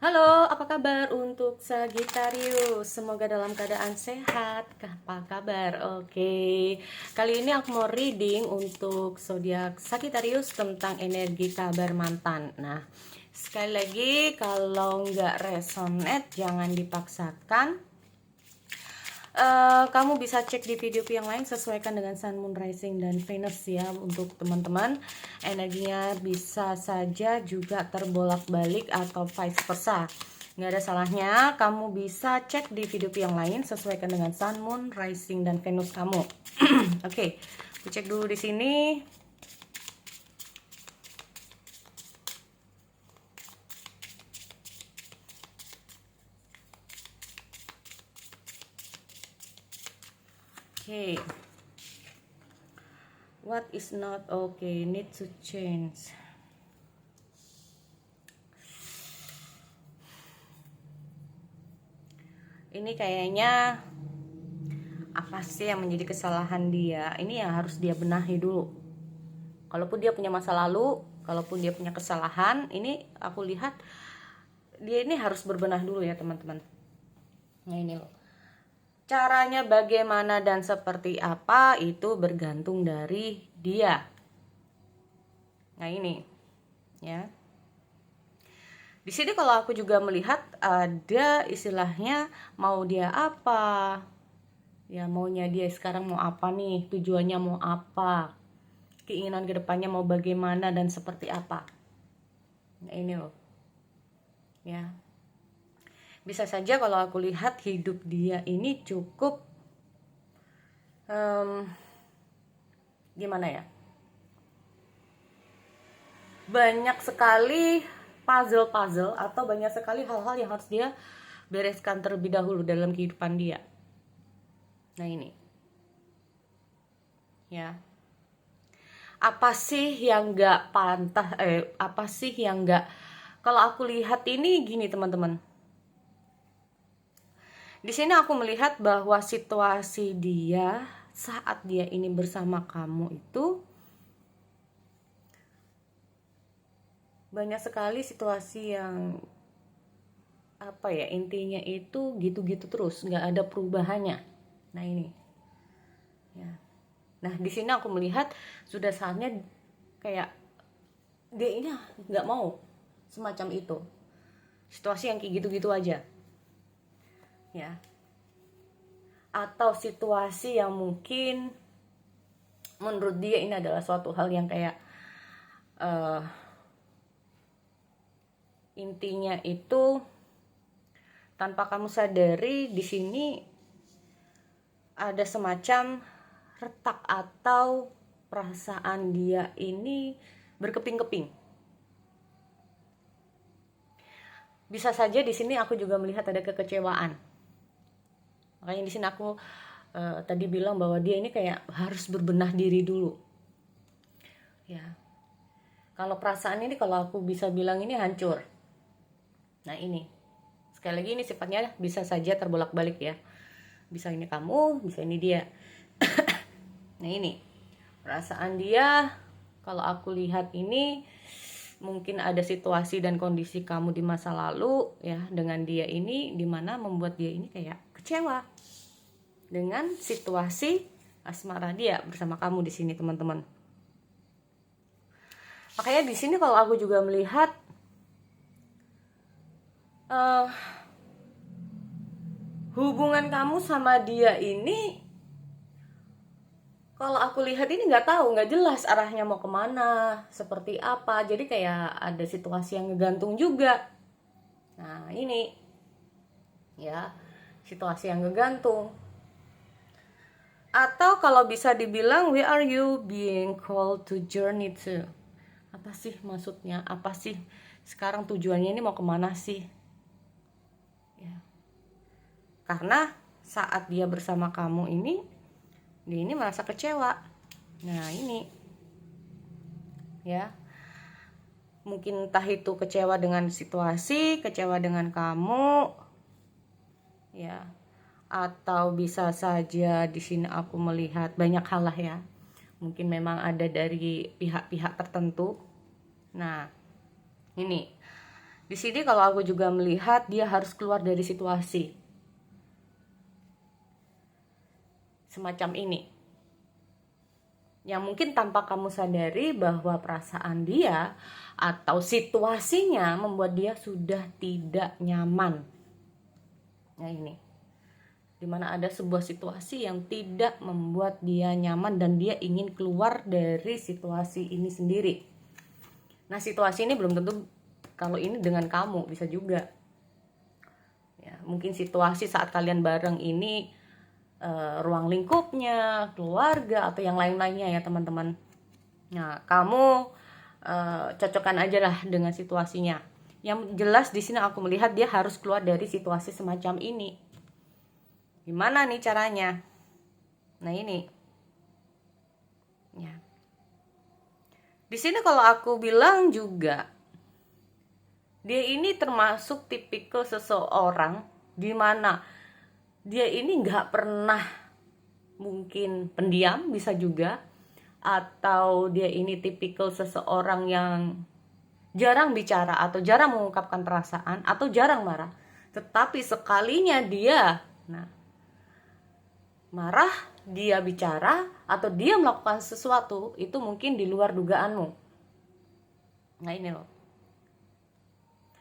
Halo, apa kabar untuk Sagittarius? Semoga dalam keadaan sehat. Apa kabar? Oke, kali ini aku mau reading untuk zodiak Sagittarius tentang energi kabar mantan. Nah, sekali lagi kalau nggak resonate jangan dipaksakan. Kamu bisa cek di video yang lain, sesuaikan dengan Sun, Moon, Rising, dan Venus ya untuk teman-teman. Energinya bisa saja juga terbolak-balik atau vice versa. Nggak ada salahnya kamu bisa cek di video yang lain, sesuaikan dengan Sun, Moon, Rising, dan Venus kamu. Oke, aku cek dulu di sini. Okay, what is not okay, need to change. Ini kayaknya apa sih yang menjadi kesalahan dia? Ini yang harus dia benahi dulu. Kalaupun dia punya masa lalu, kalaupun dia punya kesalahan, ini aku lihat dia ini harus berbenah dulu ya teman-teman. Nah ini loh, caranya bagaimana dan seperti apa itu bergantung dari dia. Nah ini ya, di sini kalau aku juga melihat ada istilahnya mau dia apa ya, maunya dia sekarang mau apa nih, tujuannya mau apa, keinginan kedepannya mau bagaimana dan seperti apa. Nah ini loh ya, bisa saja kalau aku lihat hidup dia ini cukup gimana ya, banyak sekali puzzle-puzzle atau banyak sekali hal-hal yang harus dia bereskan terlebih dahulu dalam kehidupan dia. Nah ini ya, apa sih yang gak pantas, apa sih yang gak, kalau aku lihat ini gini teman-teman, di sini aku melihat bahwa situasi dia saat dia ini bersama kamu itu banyak sekali situasi yang apa ya, intinya itu gitu-gitu terus, nggak ada perubahannya. Nah ini ya, nah di sini aku melihat sudah saatnya kayak dia ini nggak mau semacam itu, situasi yang kayak gitu-gitu aja ya, atau situasi yang mungkin menurut dia ini adalah suatu hal yang kayak intinya itu tanpa kamu sadari di sini ada semacam retak atau perasaan dia ini berkeping-keping. Bisa saja di sini aku juga melihat ada kekecewaan. Makanya di sini aku tadi bilang bahwa dia ini kayak harus berbenah diri dulu. Ya. Kalau perasaan ini kalau aku bisa bilang ini hancur. Nah ini, sekali lagi ini sifatnya bisa saja terbolak-balik ya. Bisa ini kamu, bisa ini dia. Nah ini, perasaan dia kalau aku lihat ini mungkin ada situasi dan kondisi kamu di masa lalu ya dengan dia ini, dimana membuat dia ini kayak kecewa dengan situasi asmara dia bersama kamu di sini teman-teman. Makanya di sini kalau aku juga melihat hubungan kamu sama dia ini, kalau aku lihat ini nggak tahu, nggak jelas arahnya mau kemana, seperti apa. Jadi kayak ada situasi yang ngegantung juga. Nah ini ya, situasi yang ngegantung. Atau kalau bisa dibilang, where are you being called to journey to? Apa sih maksudnya? Apa sih sekarang tujuannya ini mau kemana sih? Ya. Karena saat dia bersama kamu ini, dia ini merasa kecewa. Nah ini ya, mungkin entah itu kecewa dengan situasi, kecewa dengan kamu ya, atau bisa saja di sini aku melihat banyak hal lah ya, mungkin memang ada dari pihak-pihak tertentu. Nah ini Di sini kalau aku juga melihat dia harus keluar dari situasi semacam ini, yang mungkin tanpa kamu sadari bahwa perasaan dia atau situasinya membuat dia sudah tidak nyaman. Nah ini, dimana ada sebuah situasi yang tidak membuat dia nyaman dan dia ingin keluar dari situasi ini sendiri. Nah situasi ini belum tentu kalau ini dengan kamu, bisa juga ya, mungkin situasi saat kalian bareng ini ruang lingkupnya, keluarga atau yang lain-lainnya ya teman-teman. Nah kamu cocokkan aja lah dengan situasinya. Yang jelas di sini aku melihat dia harus keluar dari situasi semacam ini. Gimana nih caranya? Nah ini ya, di sini kalau aku bilang juga dia ini termasuk tipikal seseorang di mana dia ini nggak pernah, mungkin pendiam bisa juga, atau dia ini tipikal seseorang yang jarang bicara atau jarang mengungkapkan perasaan atau jarang marah. Tetapi sekalinya dia marah, dia bicara atau dia melakukan sesuatu itu mungkin di luar dugaanmu. Nah ini loh.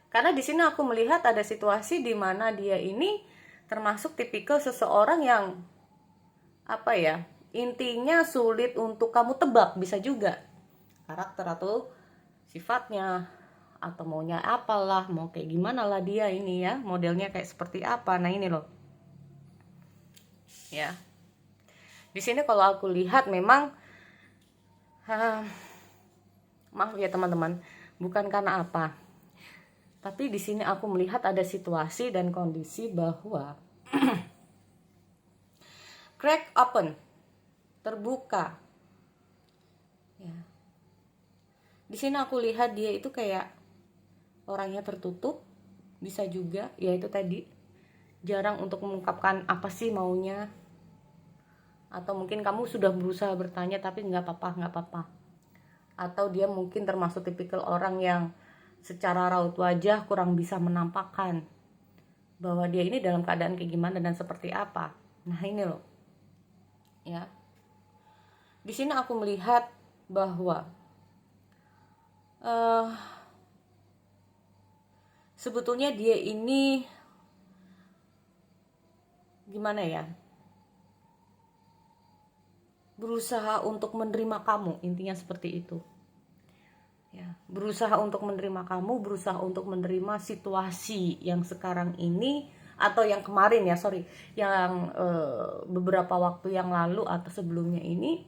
Karena di sini aku melihat ada situasi di mana dia ini termasuk tipikal seseorang yang apa ya, intinya sulit untuk kamu tebak, bisa juga karakter atau sifatnya atau maunya apalah, mau kayak gimana lah dia ini ya, modelnya kayak seperti apa. Nah ini loh ya, di sini kalau aku lihat memang maaf ya teman-teman, bukan karena apa, tapi di sini aku melihat ada situasi dan kondisi bahwa crack open, terbuka. Ya. Di sini aku lihat dia itu kayak orangnya tertutup, bisa juga, yaitu tadi jarang untuk mengungkapkan apa sih maunya. Atau mungkin kamu sudah berusaha bertanya tapi nggak apa-apa. Atau dia mungkin termasuk tipikal orang yang secara raut wajah kurang bisa menampakkan bahwa dia ini dalam keadaan kayak gimana dan seperti apa. Nah ini loh ya, di sini aku melihat bahwa sebetulnya dia ini gimana ya, berusaha untuk menerima kamu, intinya seperti itu ya, berusaha untuk menerima kamu, berusaha untuk menerima situasi yang sekarang ini atau yang kemarin ya, yang beberapa waktu yang lalu atau sebelumnya ini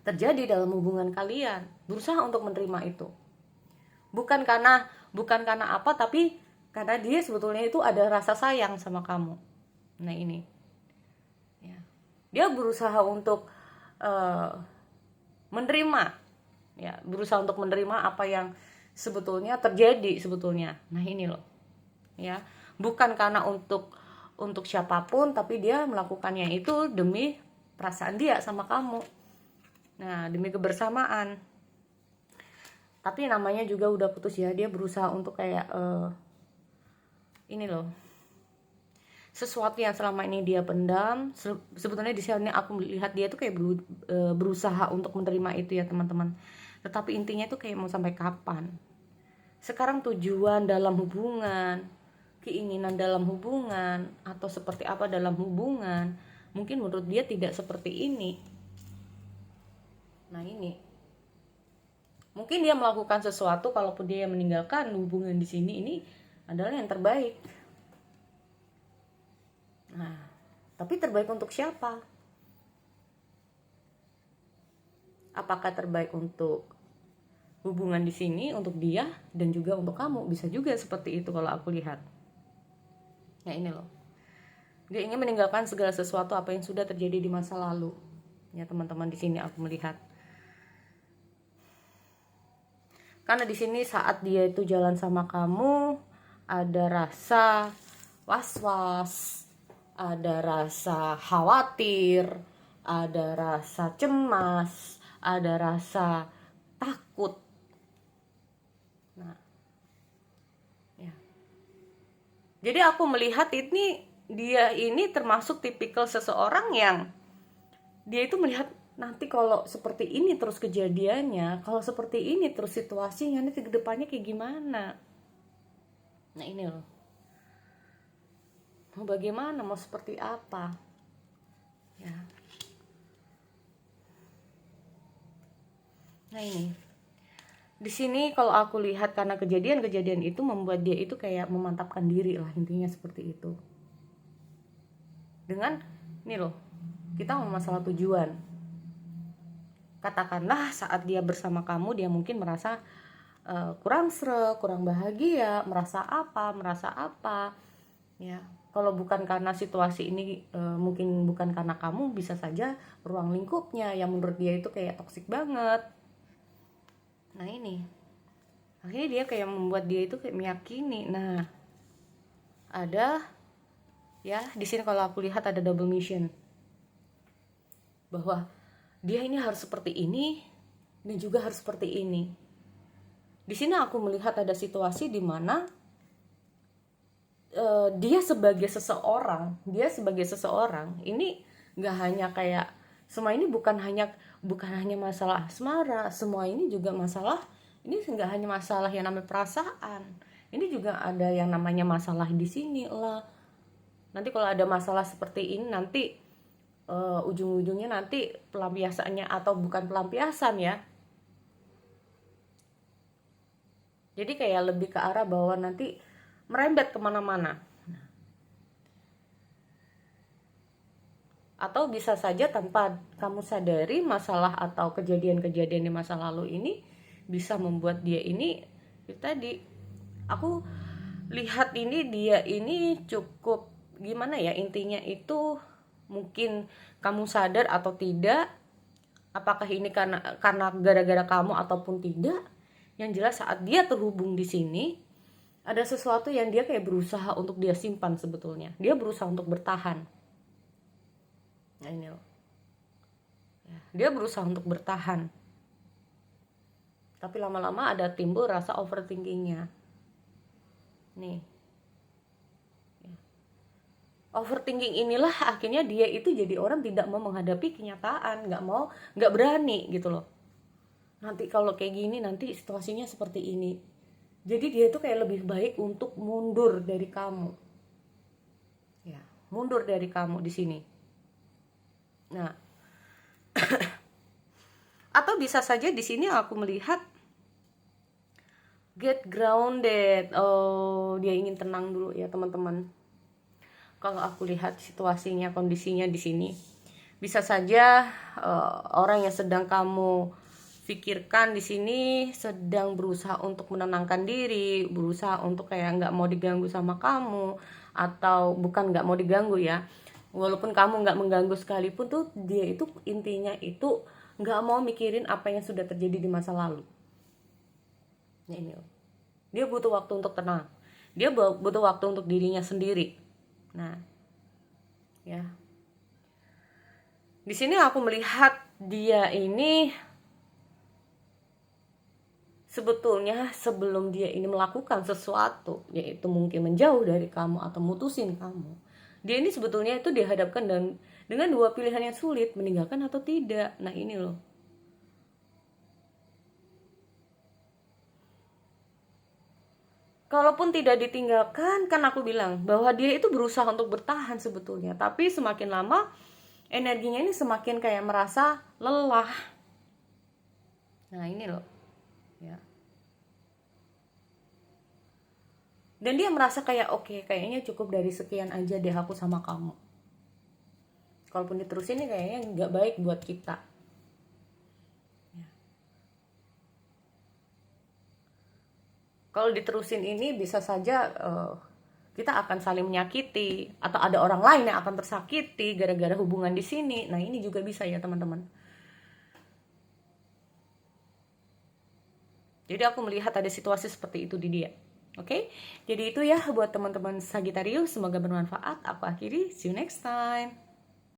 terjadi dalam hubungan kalian. Berusaha untuk menerima itu, bukan karena apa, tapi karena dia sebetulnya itu ada rasa sayang sama kamu. Nah ini ya, dia berusaha untuk menerima ya, berusaha untuk menerima apa yang sebetulnya terjadi sebetulnya. Nah ini loh ya, bukan karena untuk siapapun, tapi dia melakukannya itu demi perasaan dia sama kamu. Nah demi kebersamaan. Tapi namanya juga udah putus ya, dia berusaha untuk kayak ini loh, sesuatu yang selama ini dia pendam. Sebetulnya di sini aku melihat dia tuh kayak berusaha untuk menerima itu ya teman-teman. Tetapi intinya tuh kayak mau sampai kapan. Sekarang tujuan dalam hubungan, keinginan dalam hubungan, atau seperti apa dalam hubungan, mungkin menurut dia tidak seperti ini. Nah ini, mungkin dia melakukan sesuatu, kalaupun dia meninggalkan hubungan di sini, ini adalah yang terbaik. Nah, tapi terbaik untuk siapa? Apakah terbaik untuk hubungan di sini, untuk dia, dan juga untuk kamu? Bisa juga seperti itu kalau aku lihat. Ya ini loh, dia ingin meninggalkan segala sesuatu apa yang sudah terjadi di masa lalu. Ya teman-teman, di sini aku melihat. Karena di sini saat dia itu jalan sama kamu, ada rasa was-was, ada rasa khawatir, ada rasa cemas, ada rasa takut. Nah, Jadi aku melihat ini, dia ini termasuk tipikal seseorang yang dia itu melihat nanti kalau seperti ini terus kejadiannya, kalau seperti ini terus situasinya, nanti ke depannya kayak gimana. Nah ini loh, mau bagaimana, mau seperti apa ya. Nah ini di sini kalau aku lihat, karena kejadian-kejadian itu membuat dia itu kayak memantapkan diri lah, intinya seperti itu. Dengan ini loh, kita mau masalah tujuan. Katakanlah saat dia bersama kamu, dia mungkin merasa kurang sreg, kurang bahagia, merasa apa ya. Kalau bukan karena situasi ini, mungkin bukan karena kamu, bisa saja ruang lingkupnya yang menurut dia itu kayak toksik banget. Nah ini akhirnya dia kayak membuat dia itu kayak meyakini. Nah ada ya di sini kalau aku lihat ada double mission, bahwa dia ini harus seperti ini dan juga harus seperti ini. Di sini aku melihat ada situasi di mana dia sebagai seseorang ini nggak hanya kayak, semua ini bukan hanya masalah asmara, semua ini juga masalah, ini nggak hanya masalah yang namanya perasaan, ini juga ada yang namanya masalah di sini lah. Nanti kalau ada masalah seperti ini, nanti ujung-ujungnya nanti pelampiasannya, atau bukan pelampiasan ya, jadi kayak lebih ke arah bahwa nanti merembet kemana-mana. Atau bisa saja tanpa kamu sadari, masalah atau kejadian-kejadian di masa lalu ini bisa membuat dia ini, itu tadi aku lihat ini, dia ini cukup gimana ya, intinya itu mungkin kamu sadar atau tidak, apakah ini karena gara-gara kamu ataupun tidak, yang jelas saat dia terhubung di sini ada sesuatu yang dia kayak berusaha untuk dia simpan sebetulnya. Dia berusaha untuk bertahan. Nah ini loh. Dia berusaha untuk bertahan. Tapi lama-lama ada timbul rasa overthinkingnya. Nih. Overthinking inilah akhirnya dia itu jadi orang tidak mau menghadapi kenyataan, nggak berani gitu loh. Nanti kalau kayak gini, nanti situasinya seperti ini. Jadi dia tuh kayak lebih baik untuk mundur dari kamu. Ya, mundur dari kamu di sini. Nah, atau bisa saja di sini aku melihat get grounded. Oh, dia ingin tenang dulu ya, teman-teman. Kalau aku lihat situasinya, kondisinya di sini, bisa saja orang yang sedang kamu pikirkan di sini sedang berusaha untuk menenangkan diri, berusaha untuk kayak nggak mau diganggu sama kamu, atau bukan nggak mau diganggu ya, walaupun kamu nggak mengganggu sekalipun tuh, dia itu intinya itu nggak mau mikirin apa yang sudah terjadi di masa lalu. Ya ini, dia butuh waktu untuk tenang, dia butuh waktu untuk dirinya sendiri. Nah, ya, di sini aku melihat dia ini sebetulnya sebelum dia ini melakukan sesuatu, yaitu mungkin menjauh dari kamu atau mutusin kamu, dia ini sebetulnya itu dihadapkan dengan dua pilihan yang sulit, meninggalkan atau tidak. Nah ini loh, kalaupun tidak ditinggalkan, kan aku bilang bahwa dia itu berusaha untuk bertahan sebetulnya, tapi semakin lama energinya ini semakin kayak merasa lelah. Nah ini loh ya, dan dia merasa kayak oke, kayaknya cukup dari sekian aja deh aku sama kamu, kalaupun diterusin ini kayaknya nggak baik buat kita ya. Kalau diterusin ini bisa saja kita akan saling menyakiti, atau ada orang lain yang akan tersakiti gara-gara hubungan di sini. Nah ini juga bisa ya teman-teman. Jadi aku melihat ada situasi seperti itu di dia. Oke, jadi itu ya buat teman-teman Sagittarius, semoga bermanfaat. Aku akhiri, see you next time.